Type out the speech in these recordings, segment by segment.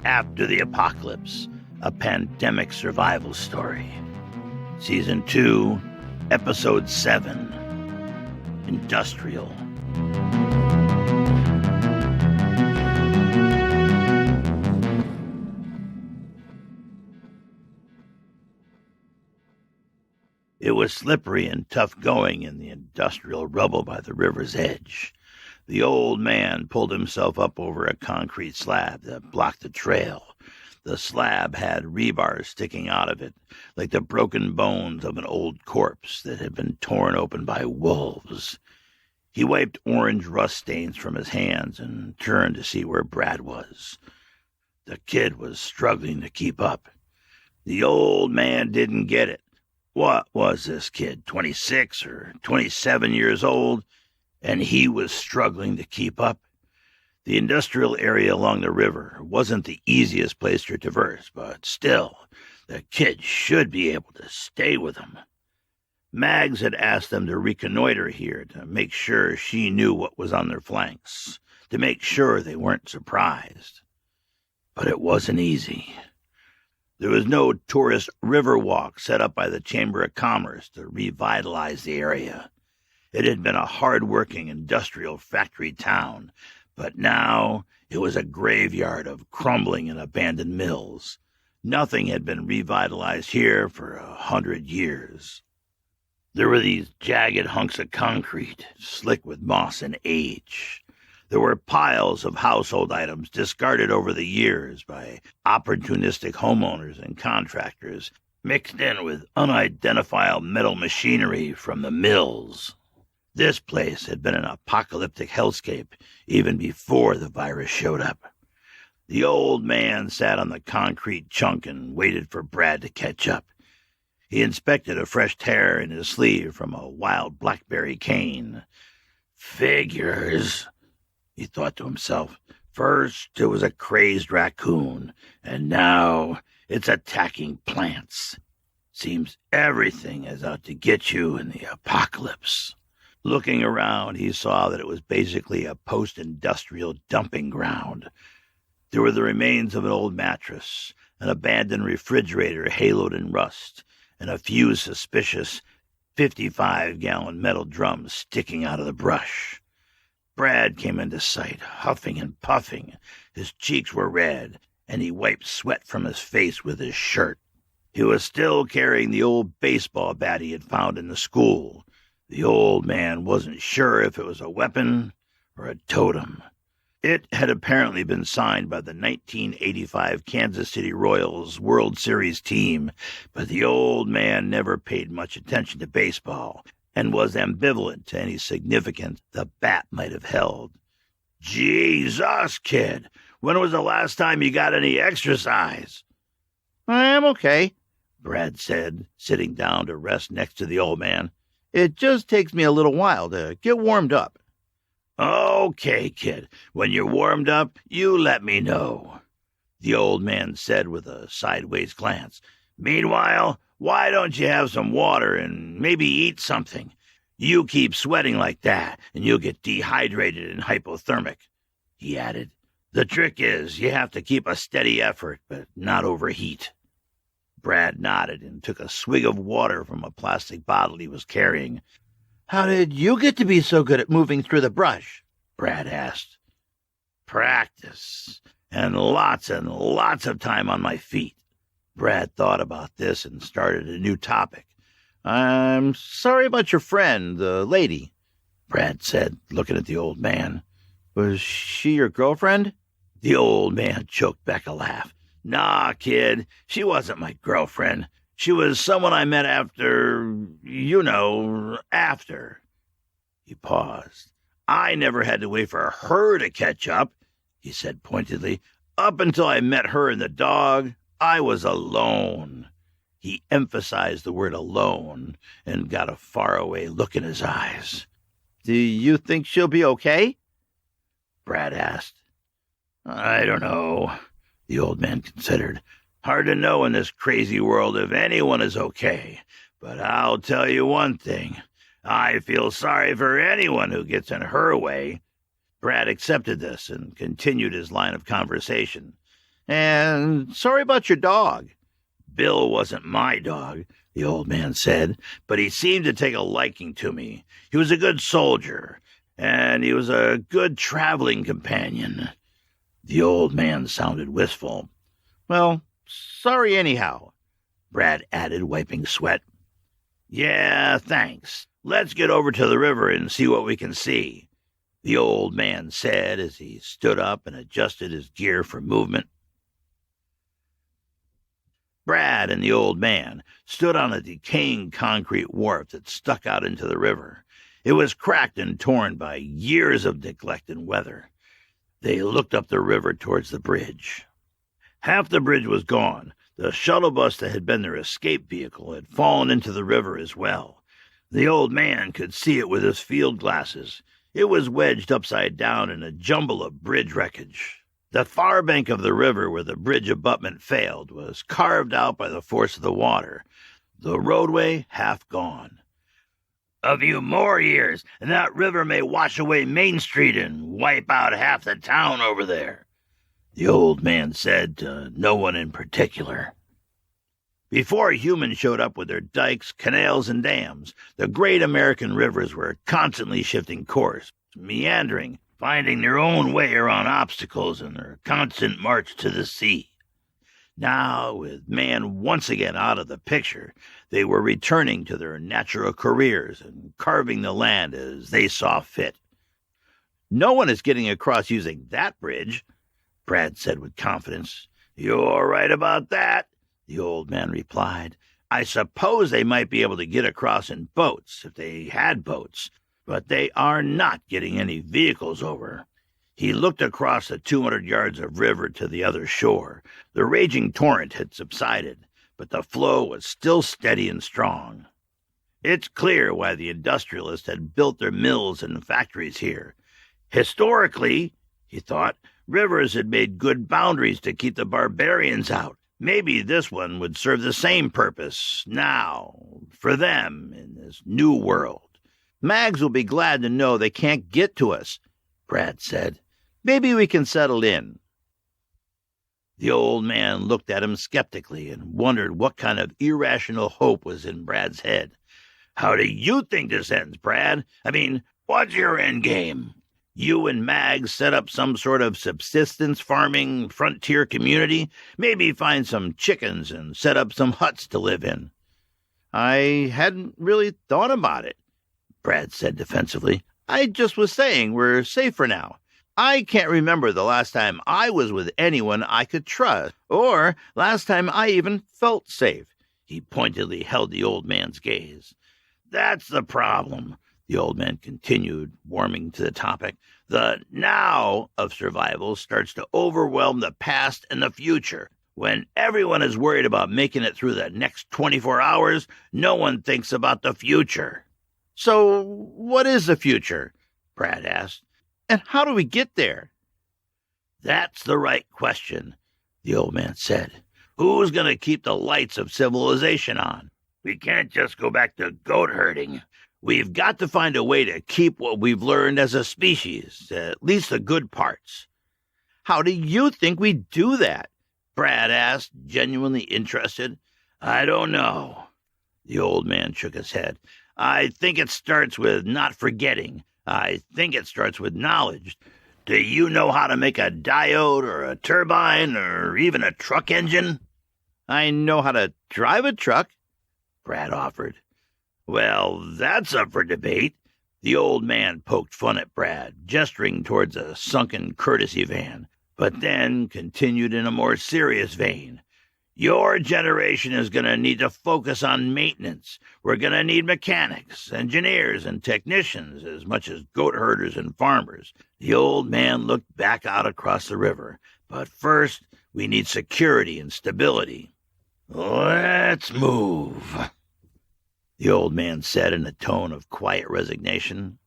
After the Apocalypse, a pandemic survival story. Season 2, Episode 7, Industrial. It was slippery and tough going in the industrial rubble by the river's edge. The old man pulled himself up over a concrete slab that blocked the trail. The slab had rebar sticking out of it, like the broken bones of an old corpse that had been torn open by wolves. He wiped orange rust stains from his hands and turned to see where Brad was. The kid was struggling to keep up. The old man didn't get it. What was this kid, 26 or 27 years old, and he was struggling to keep up? The industrial area along the river wasn't the easiest place to traverse, but still, the kid should be able to stay with him. Mags had asked them to reconnoiter here to make sure she knew what was on their flanks, to make sure they weren't surprised. But it wasn't easy. There was no tourist river walk set up by the Chamber of Commerce to revitalize the area. It had been a hard-working industrial factory town, but now it was a graveyard of crumbling and abandoned mills. Nothing had been revitalized here for 100 years. There were these jagged hunks of concrete, slick with moss and age. There were piles of household items discarded over the years by opportunistic homeowners and contractors, mixed in with unidentifiable metal machinery from the mills. This place had been an apocalyptic hellscape even before the virus showed up. The old man sat on the concrete chunk and waited for Brad to catch up. He inspected a fresh tear in his sleeve from a wild blackberry cane. Figures, he thought to himself. First it was a crazed raccoon, and now it's attacking plants. Seems everything is out to get you in the apocalypse. Looking around, he saw that it was basically a post-industrial dumping ground. There were the remains of an old mattress, an abandoned refrigerator haloed in rust, and a few suspicious 55-gallon metal drums sticking out of the brush. Brad came into sight, huffing and puffing. His cheeks were red, and he wiped sweat from his face with his shirt. He was still carrying the old baseball bat he had found in the school. The old man wasn't sure if it was a weapon or a totem. It had apparently been signed by the 1985 Kansas City Royals World Series team, but the old man never paid much attention to baseball and was ambivalent to any significance the bat might have held. Jesus, kid, when was the last time you got any exercise? I'm okay, Brad said, sitting down to rest next to the old man. It just takes me a little while to get warmed up. Okay, kid. When you're warmed up, you let me know, the old man said with a sideways glance. Meanwhile, why don't you have some water and maybe eat something? You keep sweating like that, and you'll get dehydrated and hypothermic, he added. The trick is you have to keep a steady effort, but not overheat. Brad nodded and took a swig of water from a plastic bottle he was carrying. How did you get to be so good at moving through the brush? Brad asked. Practice, and lots of time on my feet. Brad thought about this and started a new topic. I'm sorry about your friend, the lady, Brad said, looking at the old man. Was she your girlfriend? The old man choked back a laugh. Nah, kid, she wasn't my girlfriend. She was someone I met after. He paused. I never had to wait for her to catch up, he said pointedly. Up until I met her and the dog, I was alone. He emphasized the word alone and got a faraway look in his eyes. Do you think she'll be okay? Brad asked. I don't know, the old man considered. Hard to know in this crazy world if anyone is okay. But I'll tell you one thing. I feel sorry for anyone who gets in her way. Brad accepted this and continued his line of conversation. And sorry about your dog." "Bill wasn't my dog," the old man said, "but he seemed to take a liking to me. He was a good soldier, and he was a good traveling companion." The old man sounded wistful. "Well, sorry anyhow," Brad added, wiping sweat. "Yeah, thanks. Let's get over to the river and see what we can see," the old man said as he stood up and adjusted his gear for movement. Brad and the old man stood on a decaying concrete wharf that stuck out into the river. It was cracked and torn by years of neglect and weather. They looked up the river towards the bridge. Half the bridge was gone. The shuttle bus that had been their escape vehicle had fallen into the river as well. The old man could see it with his field glasses. It was wedged upside down in a jumble of bridge wreckage. The far bank of the river where the bridge abutment failed was carved out by the force of the water, the roadway half gone. "A few more years, and that river may wash away Main Street and wipe out half the town over there," the old man said to no one in particular. Before humans showed up with their dikes, canals, and dams, the great American rivers were constantly shifting course, meandering, finding their own way around obstacles in their constant march to the sea. Now, with man once again out of the picture, they were returning to their natural careers and carving the land as they saw fit. "No one is getting across using that bridge," Brad said with confidence. "You're right about that," the old man replied. "I suppose they might be able to get across in boats, if they had boats, but they are not getting any vehicles over." He looked across the 200 yards of river to the other shore. The raging torrent had subsided, but the flow was still steady and strong. It's clear why the industrialists had built their mills and factories here. Historically, he thought, rivers had made good boundaries to keep the barbarians out. Maybe this one would serve the same purpose now, for them, in this new world. "Mags will be glad to know they can't get to us," Brad said. "Maybe we can settle in." The old man looked at him skeptically and wondered what kind of irrational hope was in Brad's head. "How do you think this ends, Brad? I mean, what's your end game? You and Mags set up some sort of subsistence farming frontier community? Maybe find some chickens and set up some huts to live in?" "I hadn't really thought about it," Brad said defensively. "I just was saying we're safe for now. I can't remember the last time I was with anyone I could trust, or last time I even felt safe." He pointedly held the old man's gaze. "That's the problem," the old man continued, warming to the topic. "The now of survival starts to overwhelm the past and the future. When everyone is worried about making it through the next 24 hours, no one thinks about the future." "So what is the future?" Brad asked. "And how do we get there?" "That's the right question," the old man said. "Who's going to keep the lights of civilization on? We can't just go back to goat herding. We've got to find a way to keep what we've learned as a species, at least the good parts." "How do you think we do that?" Brad asked, genuinely interested. "I don't know." The old man shook his head. "I think it starts with not forgetting. I think it starts with knowledge. Do you know how to make a diode or a turbine or even a truck engine?" "I know how to drive a truck," Brad offered. "Well, that's up for debate." The old man poked fun at Brad, gesturing towards a sunken courtesy van, but then continued in a more serious vein. "Your generation is going to need to focus on maintenance. We're going to need mechanics, engineers, and technicians as much as goat herders and farmers." The old man looked back out across the river. "But first, we need security and stability." "Let's move," the old man said in a tone of quiet resignation.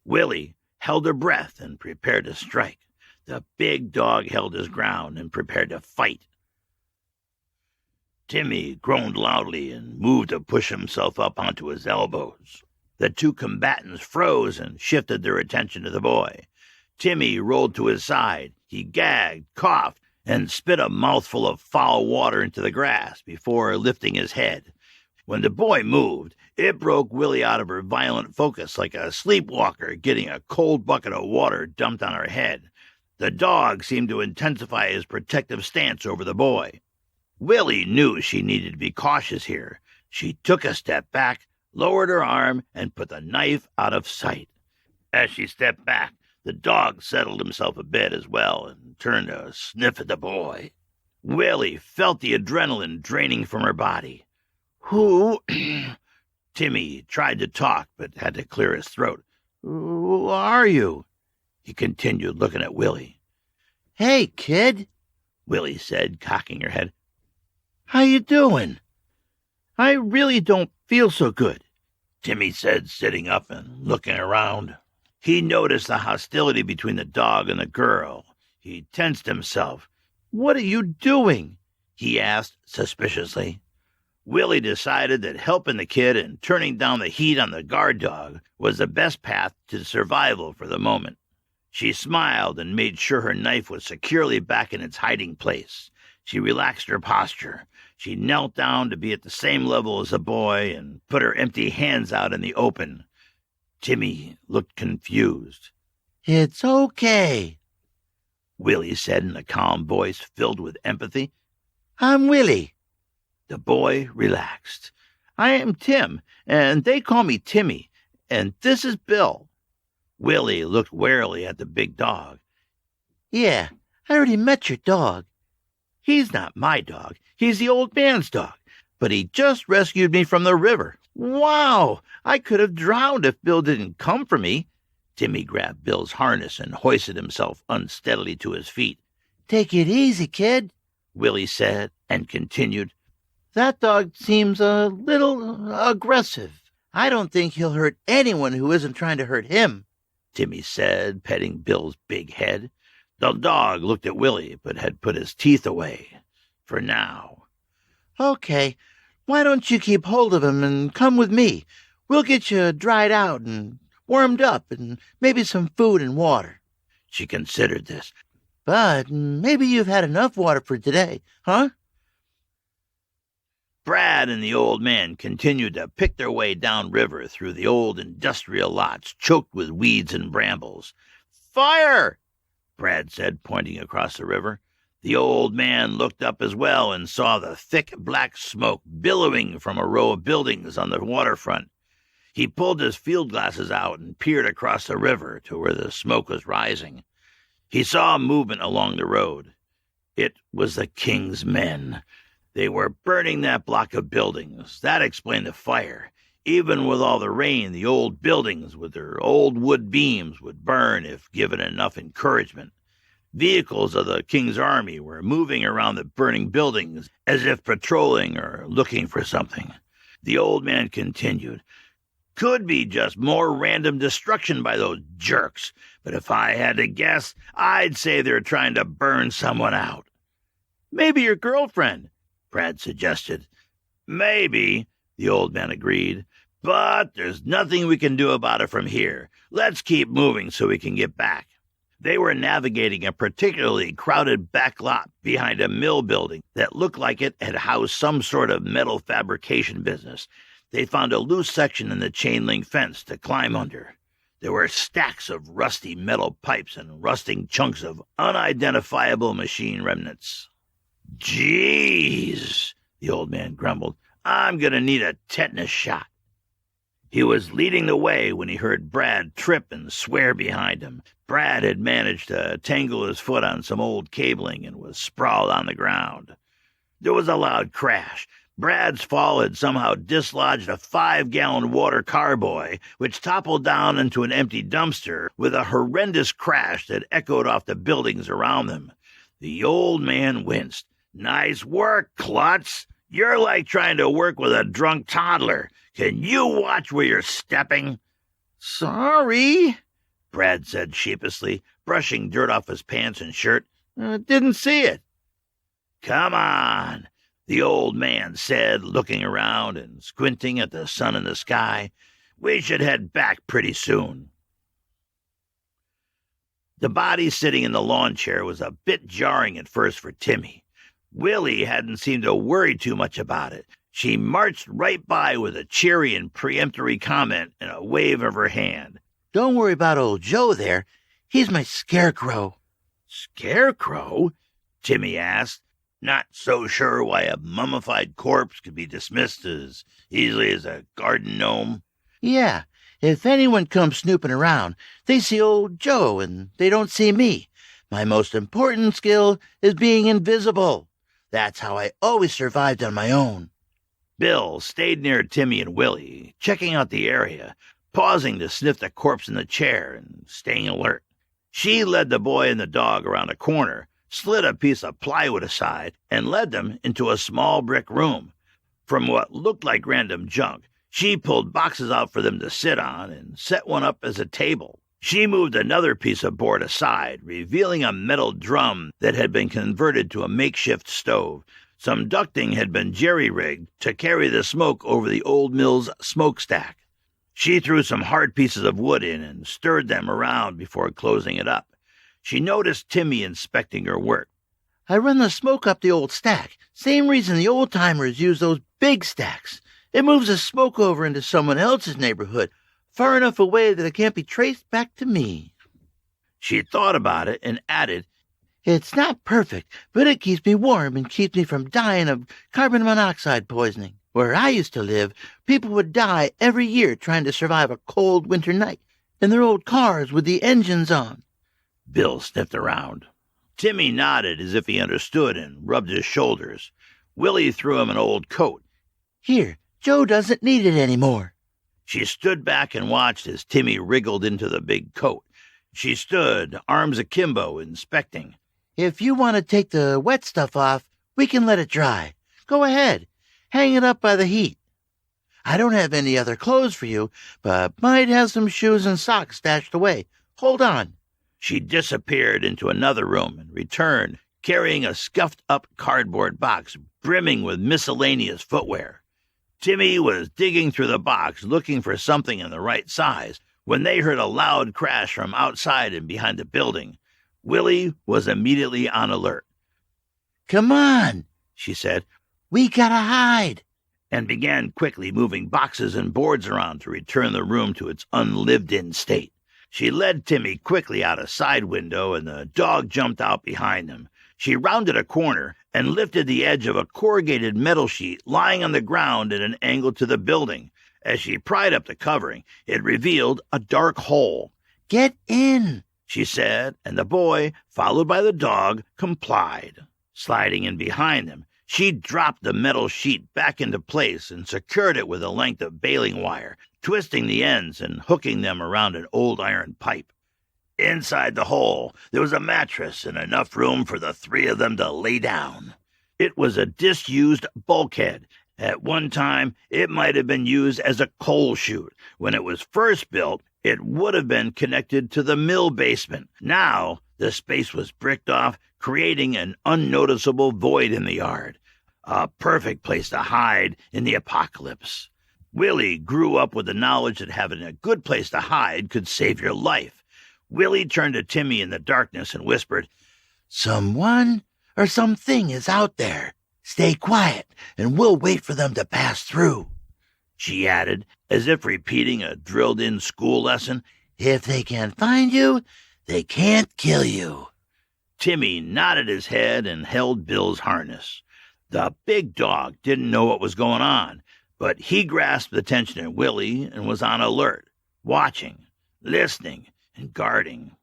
Willie held her breath and prepared to strike. The big dog held his ground and prepared to fight. Timmy groaned loudly and moved to push himself up onto his elbows. The two combatants froze and shifted their attention to the boy. Timmy rolled to his side. He gagged, coughed, and spit a mouthful of foul water into the grass before lifting his head. When the boy moved, it broke Willie out of her violent focus like a sleepwalker getting a cold bucket of water dumped on her head. The dog seemed to intensify his protective stance over the boy. Willie knew she needed to be cautious here. She took a step back, lowered her arm, and put the knife out of sight. As she stepped back, the dog settled himself a bit as well and turned to sniff at the boy. Willie felt the adrenaline draining from her body. Who? Timmy tried to talk, but had to clear his throat. Who are you? He continued, looking at Willie. Hey, kid, Willie said, cocking her head. How you doing? I really don't feel so good, Timmy said, sitting up and looking around. He noticed the hostility between the dog and the girl. He tensed himself. What are you doing? He asked suspiciously. Willie decided that helping the kid and turning down the heat on the guard dog was the best path to survival for the moment. She smiled and made sure her knife was securely back in its hiding place. She relaxed her posture. She knelt down to be at the same level as the boy and put her empty hands out in the open. Timmy looked confused. It's okay, Willie said in a calm voice filled with empathy. I'm Willie. The boy relaxed. I am Tim, and they call me Timmy, and this is Bill. Willie looked warily at the big dog. Yeah, I already met your dog. He's not my dog. He's the old man's dog, but he just rescued me from the river. Wow, I could have drowned if Bill didn't come for me. Timmy grabbed Bill's harness and hoisted himself unsteadily to his feet. Take it easy, kid, Willie said, and continued. That dog seems a little aggressive. I don't think he'll hurt anyone who isn't trying to hurt him, Timmy said, petting Bill's big head. The dog looked at Willie, but had put his teeth away. For now. Okay, why don't you keep hold of him and come with me? We'll get you dried out and warmed up and maybe some food and water. She considered this. But maybe you've had enough water for today, huh? Brad and the old man continued to pick their way downriver through the old industrial lots choked with weeds and brambles. Fire! Brad said, pointing across the river. The old man looked up as well and saw the thick black smoke billowing from a row of buildings on the waterfront. He pulled his field glasses out and peered across the river to where the smoke was rising. He saw movement along the road. It was the king's men. They were burning that block of buildings. That explained the fire. Even with all the rain, the old buildings with their old wood beams would burn if given enough encouragement. Vehicles of the king's army were moving around the burning buildings as if patrolling or looking for something. The old man continued. Could be just more random destruction by those jerks, but if I had to guess, I'd say they're trying to burn someone out. Maybe your girlfriend, Brad suggested. Maybe, the old man agreed, but there's nothing we can do about it from here. Let's keep moving so we can get back. They were navigating a particularly crowded back lot behind a mill building that looked like it had housed some sort of metal fabrication business. They found a loose section in the chain-link fence to climb under. There were stacks of rusty metal pipes and rusting chunks of unidentifiable machine remnants. Jeez, the old man grumbled. I'm going to need a tetanus shot. He was leading the way when he heard Brad trip and swear behind him. Brad had managed to tangle his foot on some old cabling and was sprawled on the ground. There was a loud crash. Brad's fall had somehow dislodged a 5-gallon water carboy, which toppled down into an empty dumpster with a horrendous crash that echoed off the buildings around them. The old man winced. Nice work, klutz. You're like trying to work with a drunk toddler. Can you watch where you're stepping? Sorry, Brad said sheepishly, brushing dirt off his pants and shirt. Didn't see it. Come on, the old man said, looking around and squinting at the sun in the sky. We should head back pretty soon. The body sitting in the lawn chair was a bit jarring at first for Timmy. Willie hadn't seemed to worry too much about it. She marched right by with a cheery and peremptory comment and a wave of her hand. "Don't worry about old Joe there. He's my scarecrow." "Scarecrow?" Timmy asked, not so sure why a mummified corpse could be dismissed as easily as a garden gnome. "Yeah, if anyone comes snooping around, they see old Joe and they don't see me. My most important skill is being invisible. That's how I always survived on my own." Bill stayed near Timmy and Willie, checking out the area, pausing to sniff the corpse in the chair and staying alert. She led the boy and the dog around a corner, slid a piece of plywood aside, and led them into a small brick room. From what looked like random junk, she pulled boxes out for them to sit on and set one up as a table. She moved another piece of board aside, revealing a metal drum that had been converted to a makeshift stove. Some ducting had been jerry-rigged to carry the smoke over the old mill's smokestack. She threw some hard pieces of wood in and stirred them around before closing it up. She noticed Timmy inspecting her work. "I run the smoke up the old stack. Same reason the old-timers use those big stacks. It moves the smoke over into someone else's neighborhood, far enough away that it can't be traced back to me." She thought about it and added, "It's not perfect, but it keeps me warm and keeps me from dying of carbon monoxide poisoning. Where I used to live, people would die every year trying to survive a cold winter night in their old cars with the engines on." Bill sniffed around. Timmy nodded as if he understood and rubbed his shoulders. Willie threw him an old coat. "Here, Joe doesn't need it anymore." She stood back and watched as Timmy wriggled into the big coat. She stood, arms akimbo, inspecting. "If you want to take the wet stuff off, we can let it dry. Go ahead. Hang it up by the heat. I don't have any other clothes for you, but might have some shoes and socks stashed away. Hold on." She disappeared into another room and returned, carrying a scuffed-up cardboard box brimming with miscellaneous footwear. Timmy was digging through the box, looking for something in the right size, when they heard a loud crash from outside and behind the building. Willie was immediately on alert. "Come on," she said. "We gotta hide," and began quickly moving boxes and boards around to return the room to its unlived-in state. She led Timmy quickly out a side window, and the dog jumped out behind them. She rounded a corner and lifted the edge of a corrugated metal sheet lying on the ground at an angle to the building. As she pried up the covering, it revealed a dark hole. "Get in," she said, and the boy, followed by the dog, complied. Sliding in behind them, she dropped the metal sheet back into place and secured it with a length of baling wire, twisting the ends and hooking them around an old iron pipe. Inside the hole, there was a mattress and enough room for the three of them to lay down. It was a disused bulkhead. At one time, it might have been used as a coal chute. When it was first built, it would have been connected to the mill basement. Now, the space was bricked off, creating an unnoticeable void in the yard. A perfect place to hide in the apocalypse. Willie grew up with the knowledge that having a good place to hide could save your life. Willie turned to Timmy in the darkness and whispered, "Someone or something is out there. Stay quiet, and we'll wait for them to pass through." She added, as if repeating a drilled-in school lesson, "If they can't find you, they can't kill you." Timmy nodded his head and held Bill's harness. The big dog didn't know what was going on, but he grasped the tension in Willie and was on alert, watching, listening, and guarding.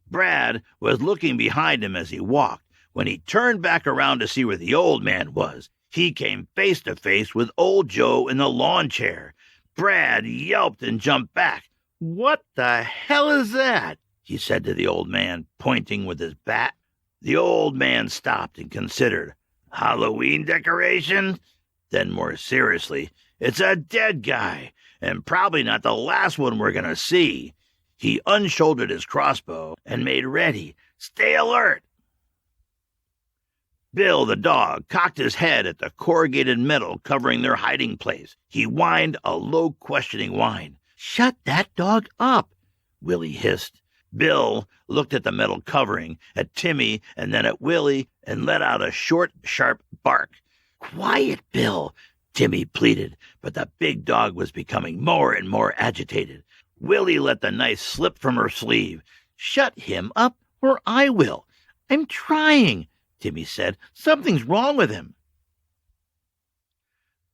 Brad was looking behind him as he walked. When he turned back around to see where the old man was, he came face to face with old Joe in the lawn chair. Brad yelped and jumped back. "What the hell is that?" he said to the old man, pointing with his bat. The old man stopped and considered. "Halloween decoration?" Then more seriously, "It's a dead guy, and probably not the last one we're going to see." He unshouldered his crossbow and made ready. "Stay alert." Bill, the dog, cocked his head at the corrugated metal covering their hiding place. He whined a low, questioning whine. "Shut that dog up," Willie hissed. Bill looked at the metal covering, at Timmy, and then at Willie, and let out a short, sharp bark. "Quiet, Bill," Timmy pleaded, but the big dog was becoming more and more agitated. Willie let the knife slip from her sleeve. "Shut him up, or I will." "I'm trying," Timmy said. "Something's wrong with him."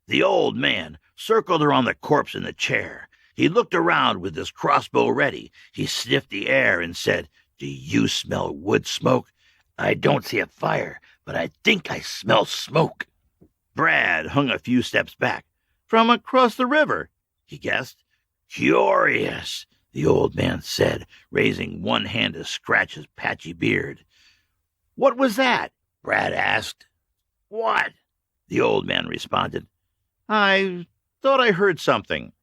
The old man circled around the corpse in the chair. He looked around with his crossbow ready. He sniffed the air and said, "Do you smell wood smoke?" "I don't see a fire, but I think I smell smoke." Brad hung a few steps back. "From across the river," he guessed. "Curious," the old man said, raising one hand to scratch his patchy beard. "What was that?" Brad asked. "What?" the old man responded. "I thought I heard something."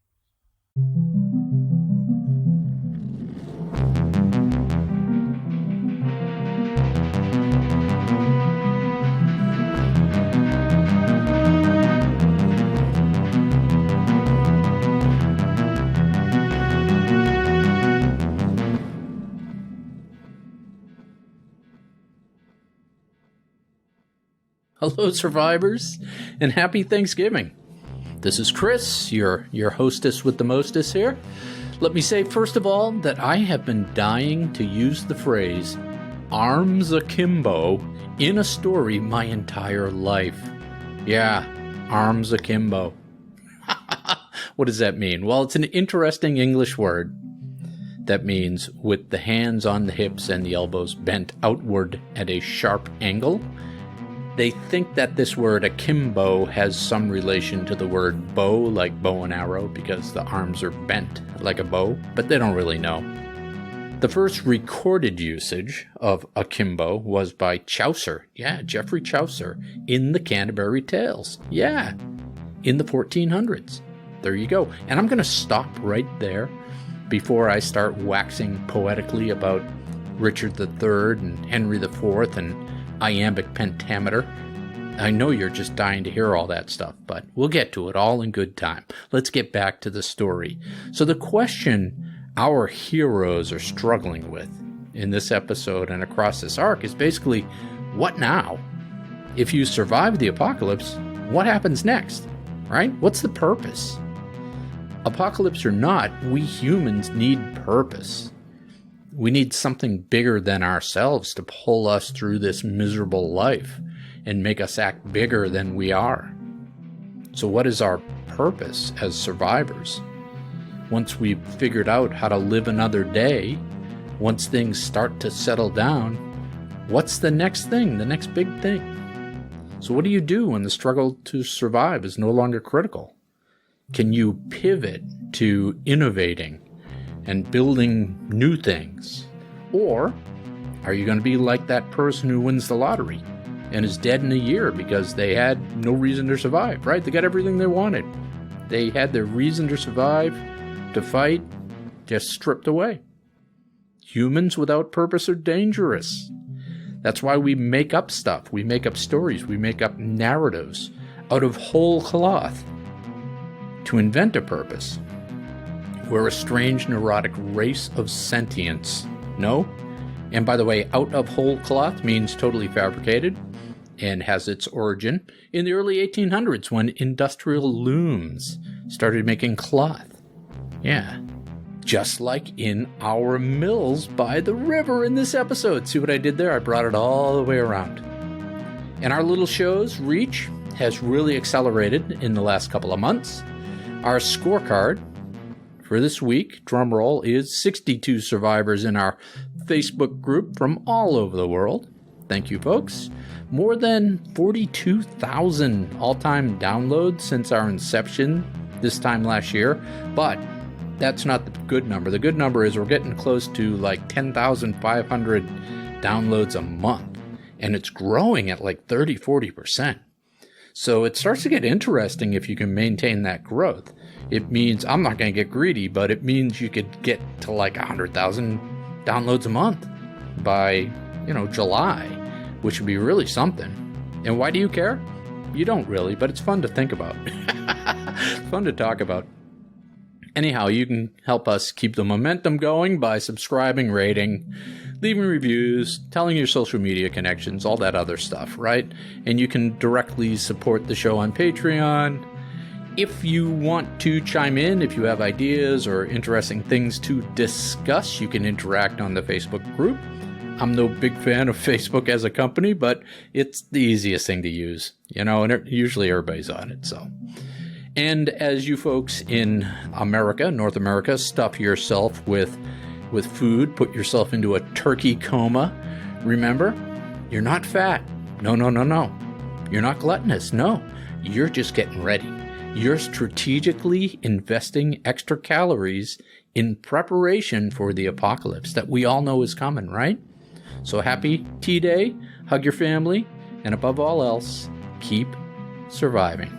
Hello, survivors, and happy Thanksgiving. This is Chris, your hostess with the mostess here. Let me say, first of all, that I have been dying to use the phrase arms akimbo in a story my entire life. Yeah, arms akimbo. What does that mean? Well, it's an interesting English word that means with the hands on the hips and the elbows bent outward at a sharp angle. They think that this word akimbo has some relation to the word bow, like bow and arrow, because the arms are bent like a bow, but they don't really know. The first recorded usage of akimbo was by Chaucer, Geoffrey Chaucer, in the Canterbury Tales, in the 1400s. There you go. And I'm going to stop right there before I start waxing poetically about Richard III and Henry IV and Iambic Pentameter. I know you're just dying to hear all that stuff, but we'll get to it all in good time. Let's get back to the story. So the question our heroes are struggling with in this episode and across this arc is basically, what now? If you survive the apocalypse, what happens next, right? What's the purpose? Apocalypse or not, we humans need purpose. We need something bigger than ourselves to pull us through this miserable life and make us act bigger than we are. So what is our purpose as survivors? Once we've figured out how to live another day, once things start to settle down, what's the next thing, the next big thing? So what do you do when the struggle to survive is no longer critical? Can you pivot to innovating and building new things? Or are you going to be like that person who wins the lottery and is dead in a year because they had no reason to survive, right? They got everything they wanted. They had their reason to survive, to fight, just stripped away. Humans without purpose are dangerous. That's why we make up stuff. We make up stories. We make up narratives out of whole cloth to invent a purpose. We're a strange, neurotic race of sentience. No? And by the way, out of whole cloth means totally fabricated and has its origin in the early 1800s when industrial looms started making cloth. Yeah. Just like in our mills by the river in this episode. See what I did there? I brought it all the way around. And our little show's reach has really accelerated in the last couple of months. Our scorecard for this week, drum roll, is 62 survivors in our Facebook group from all over the world. Thank you, folks. More than 42,000 all-time downloads since our inception this time last year. But that's not the good number. The good number is we're getting close to like 10,500 downloads a month. And it's growing at like 30-40%. So it starts to get interesting if you can maintain that growth. It means, I'm not going to get greedy, but it means you could get to like 100,000 downloads a month by, July, which would be really something. And why do you care? You don't really, but it's fun to think about. It's fun to talk about. Anyhow, you can help us keep the momentum going by subscribing, rating, leaving reviews, telling your social media connections, all that other stuff, right? And you can directly support the show on Patreon. If you want to chime in, if you have ideas or interesting things to discuss, you can interact on the Facebook group. I'm no big fan of Facebook as a company, but it's the easiest thing to use, and usually everybody's on it, so. And as you folks in America, North America, stuff yourself with food, put yourself into a turkey coma, remember, you're not fat. No. You're not gluttonous. No, you're just getting ready. You're strategically investing extra calories in preparation for the apocalypse that we all know is coming, right? So happy T-Day, hug your family, and above all else, keep surviving.